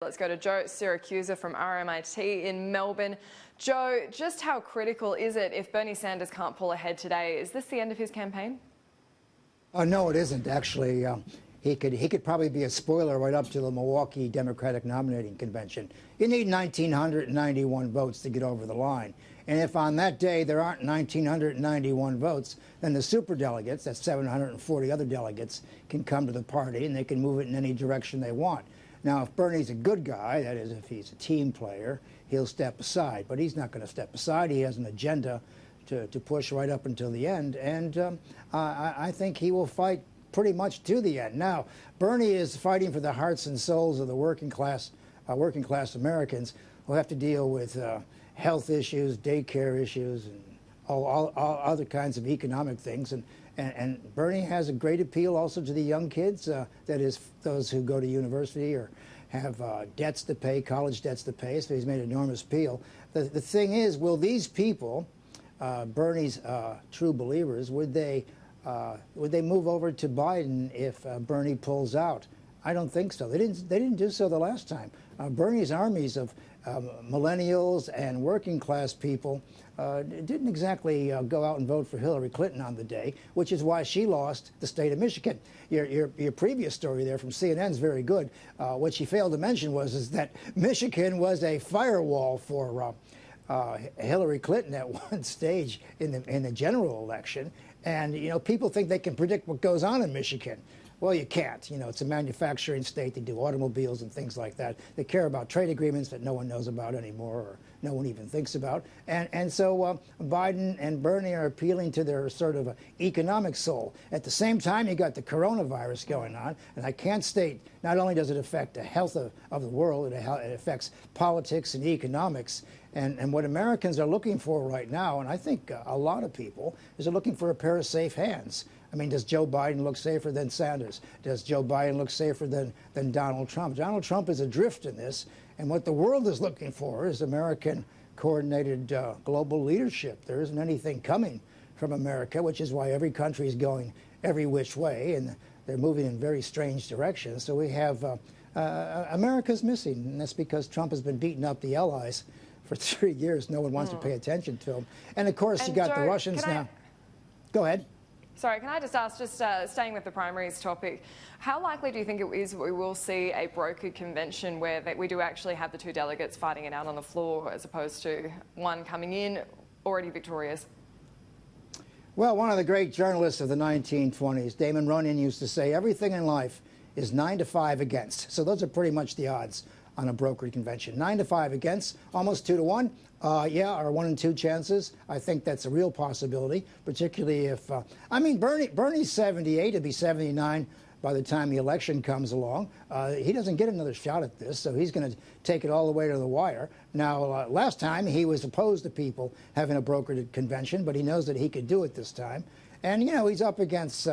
Let's go to Joe Siracusa from RMIT in Melbourne. Joe, just how critical is it if Bernie Sanders can't pull ahead today? Is this the end of his campaign? No, it isn't, actually. He could probably be a spoiler right up to the Milwaukee Democratic nominating convention. You need 1,991 votes to get over the line. And if on that day there aren't 1,991 votes, then the superdelegates, that's 740 other delegates, can come to the party and they can move it in any direction they want. Now, if Bernie's a good guy, that is, if he's a team player, he'll step aside. But he's not going to step aside. He has an agenda to push right up until the end. And I think he will fight pretty much to the end. Now, Bernie is fighting for the hearts and souls of the working class Americans who have to deal with health issues, daycare issues, and all other kinds of economic things. And Bernie has a great appeal also to the young kids, that is, those who go to university or have debts to pay, college debts to pay, so he's made an enormous appeal. The thing is, will these people, Bernie's true believers, would they move over to Biden if Bernie pulls out? I don't think so. They didn't do so the last time. Bernie's armies of millennials and working class people didn't exactly go out and vote for Hillary Clinton on the day, which is why she lost the state of Michigan. Your previous story there from CNN is very good. What she failed to mention was that Michigan was a firewall for Hillary Clinton at one stage in the general election. And, you know, people think they can predict what goes on in Michigan. Well, you can't. You know, it's a manufacturing state. They do automobiles and things like that. They care about trade agreements that no one knows about anymore, or no one even thinks about. And so Biden and Bernie are appealing to their sort of economic soul. At the same time, you got the coronavirus going on. And I can't state, not only does it affect the health of the world, it affects politics and economics. And what Americans are looking for right now, and I think a lot of people, is they're looking for a pair of safe hands. I mean, does Joe Biden look safer than Sanders? Does Joe Biden look safer than Donald Trump? Donald Trump is adrift in this, and what the world is looking for is American coordinated global leadership. There isn't anything coming from America, which is why every country is going every which way, and they're moving in very strange directions. So we have America's missing, and that's because Trump has been beating up the allies for 3 years. No one wants to pay attention to him. And, of course, you got Joe, the Russians now. Go ahead. Sorry, can I just ask, staying with the primaries topic, how likely do you think it is we will see a brokered convention where we do actually have the two delegates fighting it out on the floor as opposed to one coming in already victorious? Well, one of the great journalists of the 1920s, Damon Runyon, used to say, everything in life is 9 to 5 against. So those are pretty much the odds on a brokered convention. 9 to 5 against, almost 2 to 1. Yeah, or 1 in 2 chances. I think that's a real possibility, particularly if, I mean, Bernie's 78, he'll be 79 by the time the election comes along. He doesn't get another shot at this, so he's going to take it all the way to the wire. Now, last time he was opposed to people having a brokered convention, but he knows that he could do it this time. And, you know, he's up against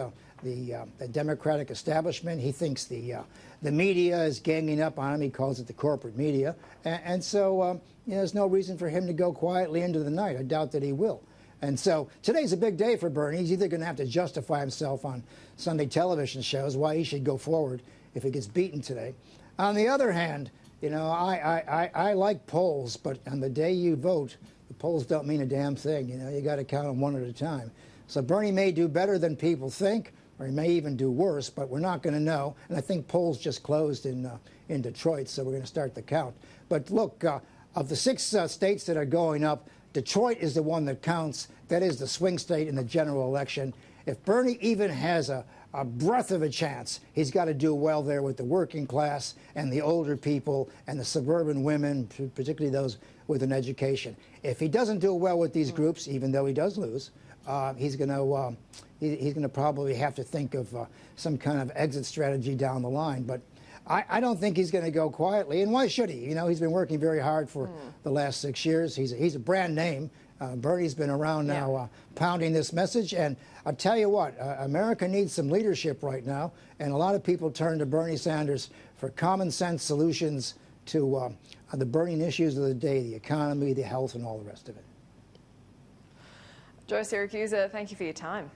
the Democratic establishment. He thinks the media is ganging up on him. He calls it the corporate media. And so you know, there's no reason for him to go quietly into the night. I doubt that he will. And so today's a big day for Bernie. He's either going to have to justify himself on Sunday television shows why he should go forward if he gets beaten today. On the other hand, you know, I like polls, but on the day you vote, the polls don't mean a damn thing. You know, you got to count them one at a time. So Bernie may do better than people think, or he may even do worse, but we're not going to know. And I think polls just closed in Detroit, so we're going to start the count. But look, of the 6 states that are going up, Detroit is the one that counts. That is the swing state in the general election. If Bernie even has a breath of a chance, he's got to do well there with the working class and the older people and the suburban women, particularly those with an education. If he doesn't do well with these groups, even though he does lose, he's going to probably have to think of some kind of exit strategy down the line. But I don't think he's going to go quietly. And why should he? You know, he's been working very hard for the last 6 years. He's a brand name. Bernie's been around now pounding this message. And I'll tell you what, America needs some leadership right now. And a lot of people turn to Bernie Sanders for common sense solutions to the burning issues of the day, the economy, the health, and all the rest of it. Joe Siracusa, thank you for your time.